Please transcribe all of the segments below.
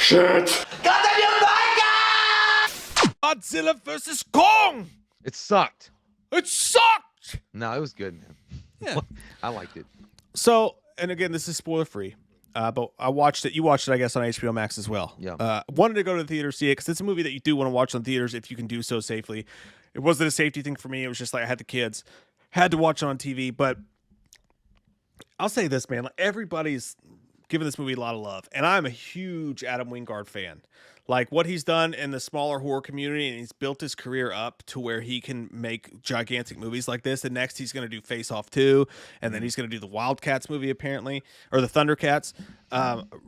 Shit. Godzilla versus Kong. It sucked. It sucked. No, it was good, man. Yeah. I liked it. So, and again, this is spoiler free. But I watched it. You watched it, I guess, on HBO Max as well. Yeah. Wanted to go to the theater see it because it's a movie that you do want to watch on theaters if you can do so safely. It wasn't a safety thing for me. It was just like I had the kids, had to watch it on TV. But I'll say this, man. Like, everybody's giving this movie a lot of love, and I'm a huge Adam Wingard fan. Like what he's done in the smaller horror community, and he's built his career up to where he can make gigantic movies like this. And next, he's going to do Face Off 2, and then he's going to do the Wildcats movie, apparently, or the Thundercats.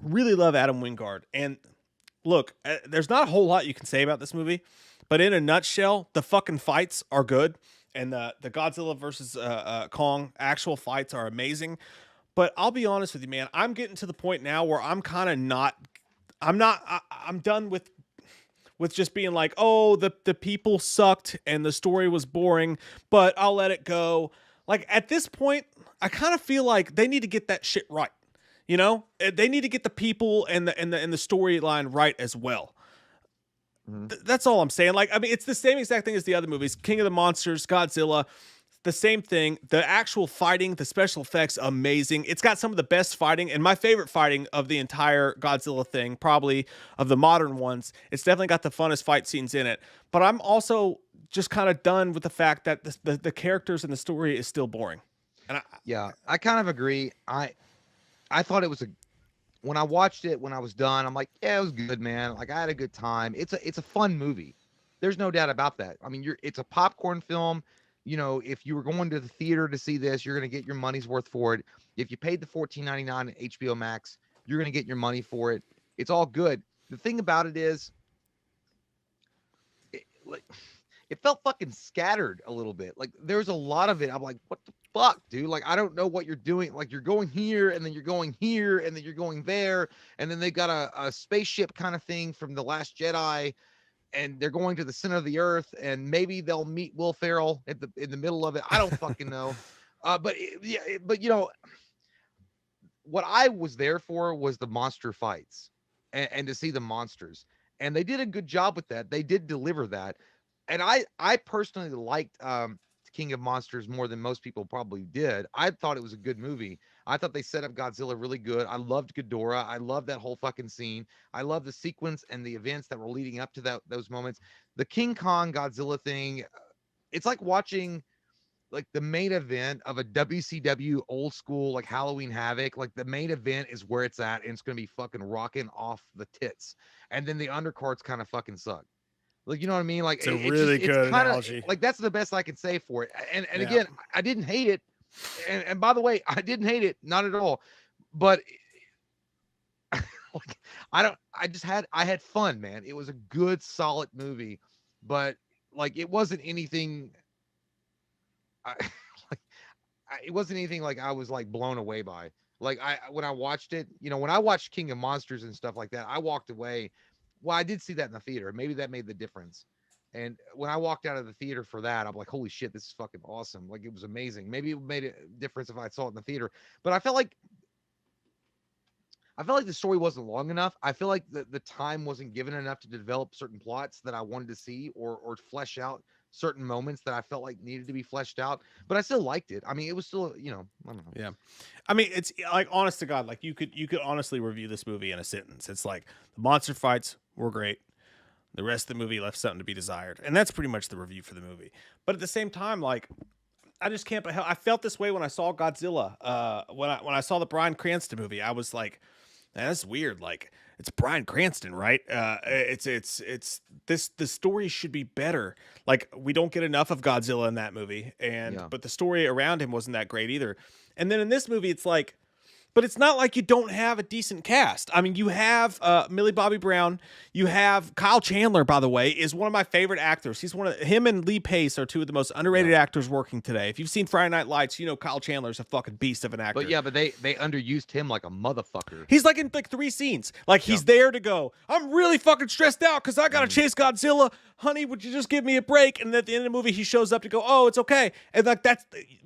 Really love Adam Wingard. And look, there's not a whole lot you can say about this movie, but in a nutshell, the fucking fights are good, and the Godzilla versus Kong actual fights are amazing. But I'll be honest with you, man. I'm getting to the point now where I'm kind of not. I'm done with just being like, oh, the people sucked and the story was boring, but I'll let it go. Like at this point, I kind of feel like they need to get that shit right. You know, they need to get the people and the storyline right as well. That's all I'm saying. Like, I mean, it's the same exact thing as the other movies. King of the Monsters, Godzilla, the same thing. The actual fighting, the special effects, amazing. It's got some of the best fighting, and my favorite fighting of the entire Godzilla thing, probably of the modern ones. It's definitely got the funnest fight scenes in it. But I'm also just kind of done with the fact that the characters and the story is still boring. And I kind of agree. I thought it was when I watched it, when I was done, I'm like, yeah, it was good, man. Like I had a good time. It's a fun movie. There's no doubt about that. I mean, it's a popcorn film. You know, if you were going to the theater to see this, you're going to get your money's worth for it. If you paid the $14.99 at HBO Max, you're going to get your money for it. It's all good. The thing about it is, it felt fucking scattered a little bit. Like there's a lot of it. I'm like, what the fuck, dude? Like, I don't know what you're doing. Like you're going here and then you're going here and then you're going there. And then they got a spaceship kind of thing from The Last Jedi. And they're going to the center of the earth, and maybe they'll meet Will Ferrell in the middle of it. I don't fucking know. But you know, what I was there for was the monster fights and to see the monsters. And they did a good job with that. They did deliver that. And I personally liked King of Monsters more than most people probably did. I thought it was a good movie. I thought they set up Godzilla really good. I loved Ghidorah. I loved that whole fucking scene. I love the sequence and the events that were leading up to those moments. The King Kong Godzilla thing, it's like watching like the main event of a WCW old school like Halloween Havoc. Like the main event is where it's at, and it's gonna be fucking rocking off the tits. And then the undercards kind of fucking suck. Like, you know what I mean? Like it's a really good analogy. Like that's the best I can say for it. And again, I didn't hate it. And by the way, I didn't hate it, not at all. But like, I had fun, man. It was a good, solid movie, but like it wasn't anything. It wasn't anything like I was like blown away by. Like when I watched it, you know, when I watched King of Monsters and stuff like that, I walked away. Well, I did see that in the theater. Maybe that made the difference. And when I walked out of the theater for that, I'm like, holy shit, this is fucking awesome. Like, it was amazing. Maybe it made a difference if I saw it in the theater. But I felt like the story wasn't long enough. I feel like the time wasn't given enough to develop certain plots that I wanted to see or flesh out certain moments that I felt like needed to be fleshed out. But I still liked it. I mean, it was still, you know, I don't know. Yeah. I mean, it's like, honest to God, like you could honestly review this movie in a sentence. It's like the monster fights were great. The rest of the movie left something to be desired. And that's pretty much the review for the movie. But at the same time, like, I just can't, I felt this way when I saw Godzilla. When I saw the Bryan Cranston movie, I was like, man, that's weird. Like, it's Bryan Cranston, right? The story should be better. Like, we don't get enough of Godzilla in that movie. But the story around him wasn't that great either. And then in this movie, it's like, but it's not like you don't have a decent cast. I mean, you have Millie Bobby Brown. You have Kyle Chandler, by the way, is one of my favorite actors. Him and Lee Pace are two of the most underrated actors working today. If you've seen Friday Night Lights, you know Kyle Chandler's a fucking beast of an actor. But they underused him like a motherfucker. He's like in like 3 scenes. Like he's there to go, I'm really fucking stressed out because I got to chase Godzilla. Honey, would you just give me a break? And at the end of the movie, he shows up to go, oh, it's okay. And like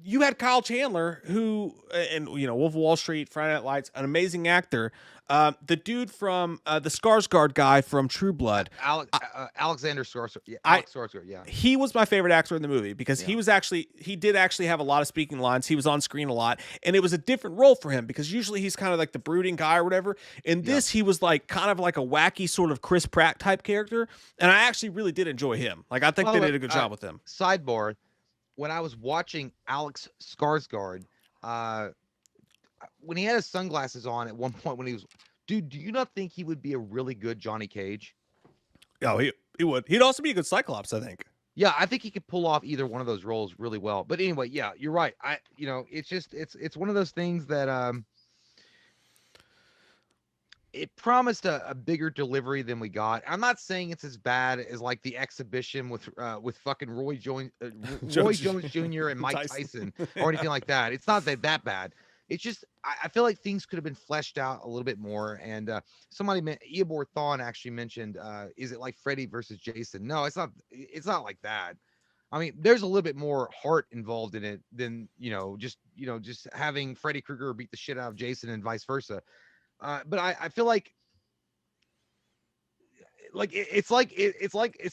you had Kyle Chandler who, and you know, Wolf of Wall Street, Friday Night Lights, an amazing actor. The dude from the Skarsgård guy from True Blood. Alex Alexander Skarsgård. Yeah, I Alex Skarsgård. Yeah, he was my favorite actor in the movie because yeah, he did actually have a lot of speaking lines. He was on screen a lot, and it was a different role for him because usually he's kind of like the brooding guy or whatever. In yeah. this, he was like kind of like a wacky sort of Chris Pratt type character, and I actually really did enjoy him. Like I think Well, they did a good job with him. sidebar: when I was watching Alex Skarsgård, uh, when he had his sunglasses on at one point, when he was, dude, do you not think he would be a really good Johnny Cage? Oh, he would. He'd also be a good Cyclops, I think. Yeah, I think he could pull off either one of those roles really well. But anyway, yeah, you're right. It's just it's one of those things that it promised a bigger delivery than we got. I'm not saying it's as bad as like the exhibition with fucking Roy Jones Jr. and Mike Tyson or anything like that. It's not that bad. It's just I feel like things could have been fleshed out a little bit more. And somebody Eobor Thawne actually mentioned, is it like Freddy versus Jason? No, it's not. It's not like that. I mean, there's a little bit more heart involved in it than just having Freddy Krueger beat the shit out of Jason and vice versa. But I feel like it's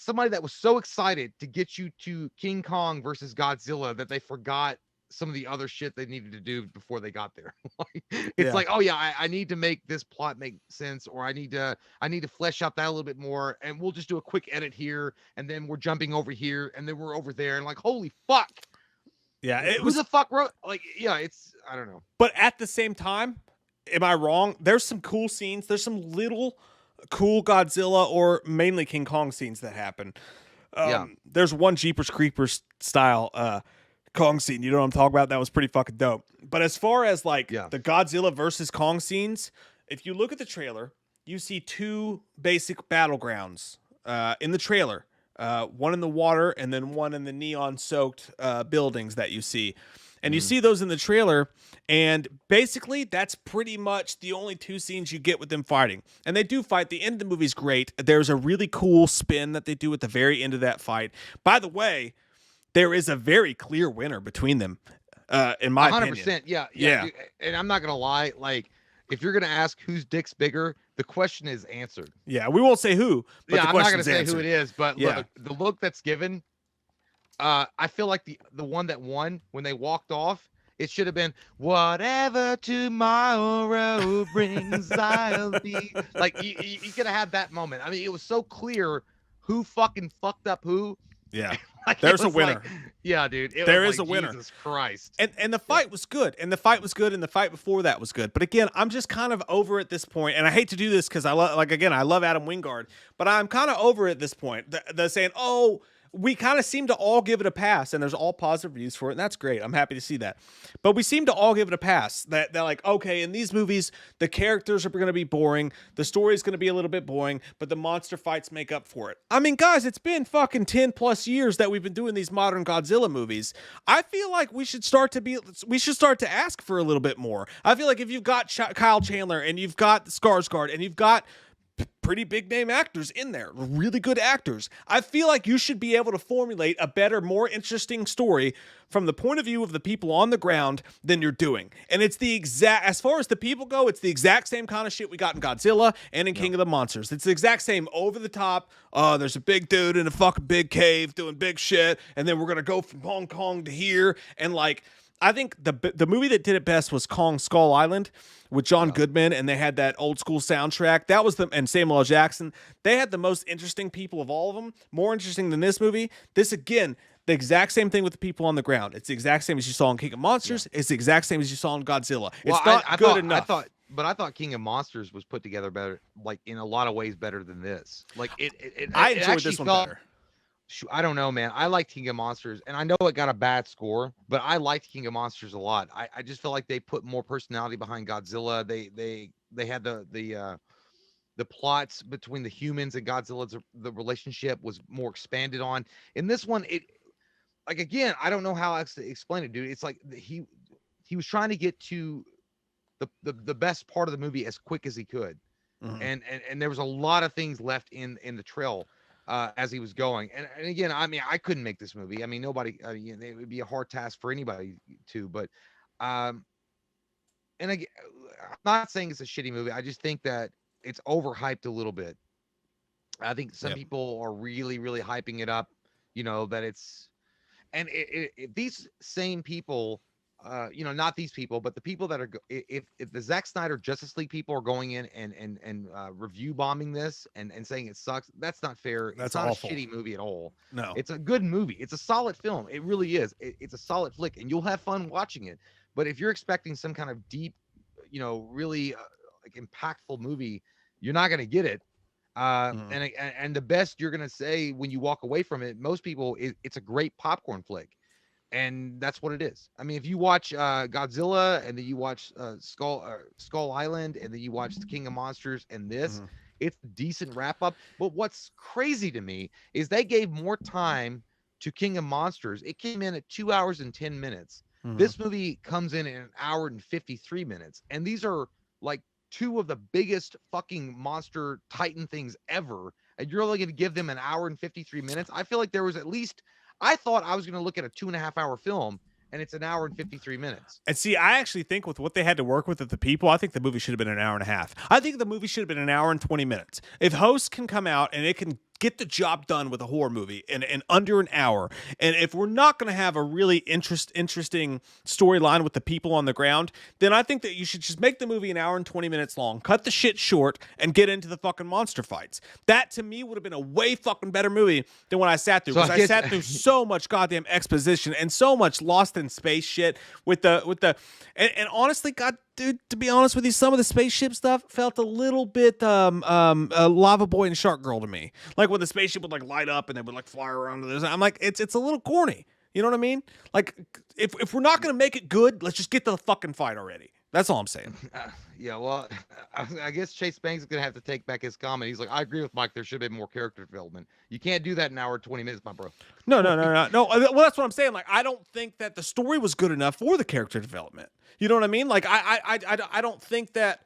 somebody that was so excited to get you to King Kong versus Godzilla that they forgot some of the other shit they needed to do before they got there. It's Yeah. like, oh yeah, I need to make this plot make sense, or I need to flesh out that a little bit more, and we'll just do a quick edit here, and then we're jumping over here, and then we're over there, and like, holy fuck. Yeah, it Who was. the fuck wrote yeah, it's I don't know. But at the same time, am I wrong? There's some cool scenes. There's some little cool Godzilla or mainly King Kong scenes that happen. Yeah. There's one Jeepers Creepers style Kong scene. You know what I'm talking about? That was pretty fucking dope. But as far as like Yeah. the Godzilla versus Kong scenes, if you look at the trailer, you see two basic battlegrounds in the trailer. One in the water and then one in the neon-soaked buildings that you see. And you see those in the trailer, and basically that's pretty much the only two scenes you get with them fighting. And they do fight. The end of the movie's great. There's a really cool spin that they do at the very end of that fight. By the way, there is a very clear winner between them, in my 100%. opinion. Yeah. Dude, and I'm not gonna lie, like if you're gonna ask whose dick's bigger, the question is answered. Yeah, we won't say who, but Yeah, the I'm not gonna question's say answered. who it is, but Yeah. look, the look that's given, I feel like the one that won when they walked off, it should have been whatever tomorrow brings, I'll be. Like you could have had that moment. I mean, it was so clear who fucking fucked up who. Yeah. Like, There's it a was winner. like, yeah, dude. There was is like, a winner. Jesus Christ. And the fight was good. And the fight was good. And the fight before that was good. But again, I'm just kind of over at this point. And I hate to do this because I love Adam Wingard, but I'm kind of over at this point. The saying, oh, we kind of seem to all give it a pass, and there's all positive reviews for it, and that's great. I'm happy to see that. But we seem to all give it a pass. That they're like, okay, in these movies, the characters are going to be boring, the story is going to be a little bit boring, but the monster fights make up for it. I mean, guys, it's been fucking 10 plus years that we've been doing these modern Godzilla movies. I feel like we should start to ask for a little bit more. I feel like if you've got Kyle Chandler and you've got Skarsgård and you've got pretty big name actors in there, really good actors, I feel like you should be able to formulate a better, more interesting story from the point of view of the people on the ground than you're doing. And it's the exact, as far as the people go, it's the exact same kind of shit we got in Godzilla and in King of the Monsters. It's the exact same over the top. There's a big dude in a fucking big cave doing big shit, and then we're gonna go from Hong Kong to here, and like, I think the movie that did it best was Kong Skull Island with John Goodman, and they had that old school soundtrack. That was and Samuel L. Jackson. They had the most interesting people of all of them, more interesting than this movie. This, again, the exact same thing with the people on the ground. It's the exact same as you saw in King of Monsters. It's the exact same as you saw in Godzilla. Well, it's not good enough. I thought King of Monsters was put together better, like in a lot of ways better than this. Like I enjoyed this one better. I don't know, man. I liked King of Monsters, and I know it got a bad score, but I liked King of Monsters a lot. I just feel like they put more personality behind Godzilla. They had the plots between the humans and Godzilla. The relationship was more expanded on. In this one, it, like, again, I don't know how else to explain it, dude. It's like he was trying to get to the best part of the movie as quick as he could, and there was a lot of things left in the trail as he was going. And again, I mean, I couldn't make this movie. I mean, nobody, it would be a hard task for anybody to, but, and and again, I'm not saying it's a shitty movie. I just think that it's overhyped a little bit. I think some Yep. people are really, really hyping it up. That it's and if these same people, not these people, but the people that are if the Zack Snyder Justice League people are going in and review bombing this and saying it sucks, that's not fair. It's That's not a awful. shitty movie at all. No. It's a good movie. It's a solid film. It really is. It's a solid flick, and you'll have fun watching it. But if you're expecting some kind of deep, really like impactful movie, you're not gonna get it. Mm. And the best you're gonna say when you walk away from it, most people, it's a great popcorn flick, and that's what it is. I mean, if you watch Godzilla and then you watch Skull Island and then you watch The King of Monsters and this, Mm. it's a decent wrap up. But what's crazy to me is they gave more time to King of Monsters. It came in at 2 hours and 10 minutes. Mm. This movie comes in an hour and 53 minutes, and these are like two of the biggest fucking monster titan things ever, and you're only going to give them an hour and 53 minutes. I feel like there was at least, I thought I was going to look at a 2.5 hour film, and it's an hour and 53 minutes. And see, I actually think with what they had to work with the people, I think the movie should have been an hour and a half. I think the movie should have been an hour and 20 minutes. If hosts can come out and it can get the job done with a horror movie in under an hour, and if we're not going to have a really interesting storyline with the people on the ground, then I think that you should just make the movie an hour and 20 minutes long, cut the shit short, and get into the fucking monster fights. That, to me, would have been a way fucking better movie than what I sat through, because I sat through so much goddamn exposition and so much Lost in Space shit with the and honestly, God, dude, to be honest with you, some of the spaceship stuff felt a little bit Lava Boy and Shark Girl to me. Like when the spaceship would like light up and they would like fly around to this. I'm like, it's a little corny. You know what I mean? Like if we're not gonna make it good, let's just get to the fucking fight already. That's all I'm saying. Yeah, well, I guess Chase Banks is gonna have to take back his comment. He's like, I agree with Mike. There should have been more character development. You can't do that in an hour and 20 minutes, my bro. No. Well, that's what I'm saying. Like, I don't think that the story was good enough for the character development. You know what I mean? Like, I don't think that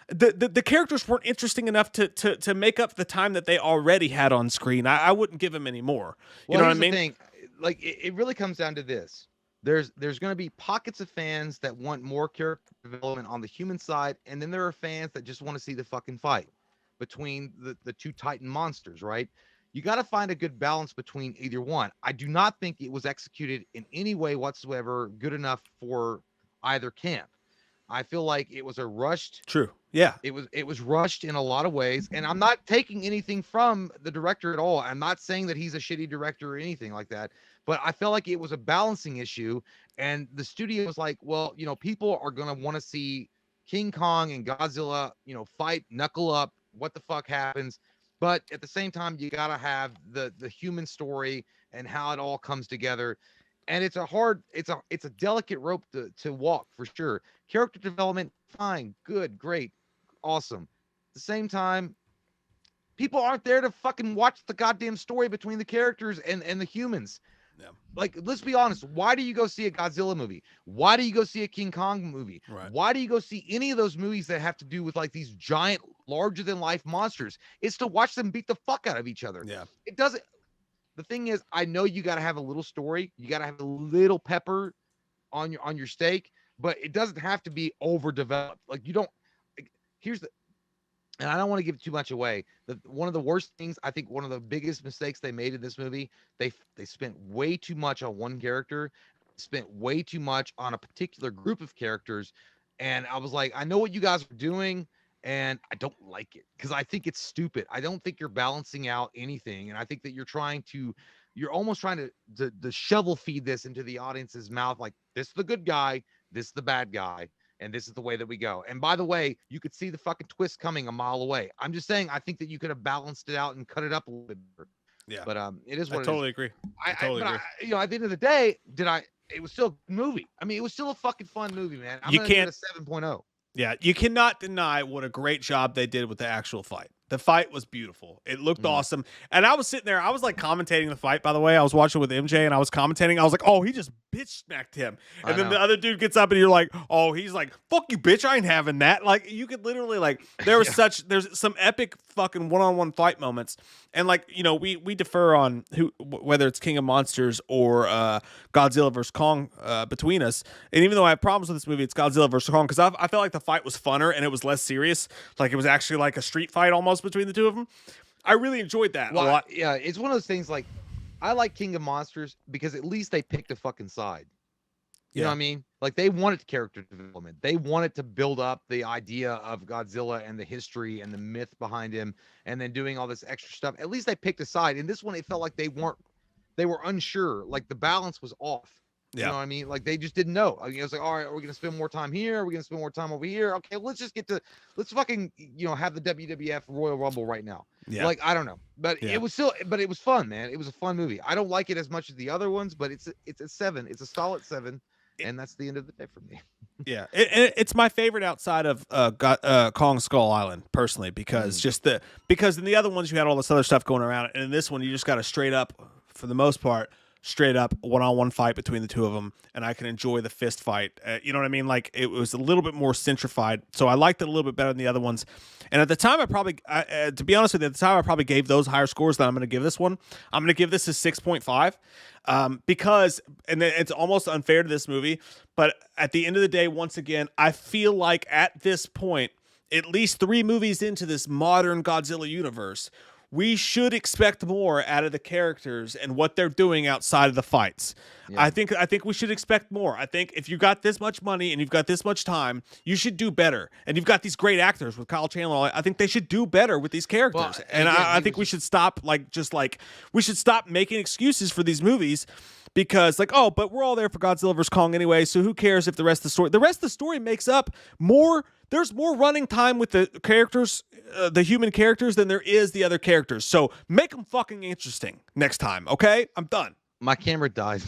the characters weren't interesting enough to make up the time that they already had on screen. I wouldn't give them any more. You know what I mean? The thing, like, it really comes down to this. There's going to be pockets of fans that want more character development on the human side, and then there are fans that just want to see the fucking fight between the two Titan monsters, right? You got to find a good balance between either one. I do not think it was executed in any way whatsoever good enough for either camp. I feel like it was a rushed. True. Yeah. It was rushed in a lot of ways, and I'm not taking anything from the director at all. I'm not saying that he's a shitty director or anything like that, but I felt like it was a balancing issue, and the studio was like, well, people are going to want to see King Kong and Godzilla, fight, knuckle up, what the fuck happens, but at the same time you got to have the human story and how it all comes together. And it's a delicate rope to walk, for sure. Character development, fine, good, great, awesome. At the same time, people aren't there to fucking watch the goddamn story between the characters and the humans. Yeah. Like, let's be honest. Why do you go see a Godzilla movie? Why do you go see a King Kong movie? Right. Why do you go see any of those movies that have to do with like these giant, larger than life monsters? It's to watch them beat the fuck out of each other. Yeah. It doesn't. The thing is, I know you got to have a little story. You got to have a little pepper on your steak, but it doesn't have to be overdeveloped. Like, you don't. Here's the. And I don't want to give too much away. One of the worst things, I think, one of the biggest mistakes they made in this movie, they spent way too much on one character, spent way too much on a particular group of characters, and I was like, I know what you guys are doing, and I don't like it because I think it's stupid. I don't think you're balancing out anything, and I think that you're almost trying to shovel feed this into the audience's mouth, like, this is the good guy, this is the bad guy, and this is the way that we go. And by the way, you could see the fucking twist coming a mile away. I'm just saying, I think that you could have balanced it out and cut it up a little bit better. Yeah. But it is what I totally agree. I totally agree. At the end of the day, it was still a movie. I mean, it was still a fucking fun movie, man. I'm gonna give it a 7.0. Yeah, you cannot deny what a great job they did with the actual fight. The fight was beautiful. It looked awesome. And I was sitting there, I was like commentating the fight, by the way. I was watching with MJ and I was commentating. I was like, oh, he just bitch smacked him. I And then know. the other dude gets up and you're like, oh, he's like, fuck you, bitch. I ain't having that. Like, you could literally, like, there's some epic fucking one-on-one fight moments. And like, you know, we defer on whether it's King of Monsters or Godzilla vs. Kong between us. And even though I have problems with this movie, it's Godzilla vs. Kong because I felt like the fight was funner and it was less serious. Like it was actually like a street fight almost between the two of them. I really enjoyed that a lot. Yeah, it's one of those things like I like King of Monsters because at least they picked a fucking side. You know what I mean? Like they wanted character development. They wanted to build up the idea of Godzilla and the history and the myth behind him, and then doing all this extra stuff. At least they picked a side. In this one, it felt like they were unsure. Like the balance was off. You know what I mean? Like they just didn't know. I mean, it was like, all right, are we gonna spend more time here? Are we gonna spend more time over here? Okay, let's fucking have the WWF Royal Rumble right now. Yeah. Like I don't know, but it was fun, man. It was a fun movie. I don't like it as much as the other ones, but it's a 7. It's a solid 7. And that's the end of the day for me. Yeah, it's my favorite outside of Kong Skull Island, personally, because because in the other ones you had all this other stuff going around, and in this one you just got a straight up, for the most part, straight up one-on-one fight between the two of them, and I can enjoy the fist fight. You know what I mean? Like it was a little bit more centrified, so I liked it a little bit better than the other ones. And at the time, to be honest with you, at the time I probably gave those higher scores than I'm going to give this one. I'm going to give this a 6.5. Because, and it's almost unfair to this movie, but at the end of the day, once again, I feel like at this point, at least 3 movies into this modern Godzilla universe, we should expect more out of the characters and what they're doing outside of the fights. Yeah. I think we should expect more. I think if you got this much money and you've got this much time, you should do better. And you've got these great actors with Kyle Chandler. I think they should do better with these characters. Well, and I think we should stop we should stop making excuses for these movies. Because but we're all there for Godzilla vs. Kong anyway, so who cares if the rest of the story makes up more. There's more running time with the characters, the human characters, than there is the other characters. So make them fucking interesting next time, okay? I'm done. My camera died.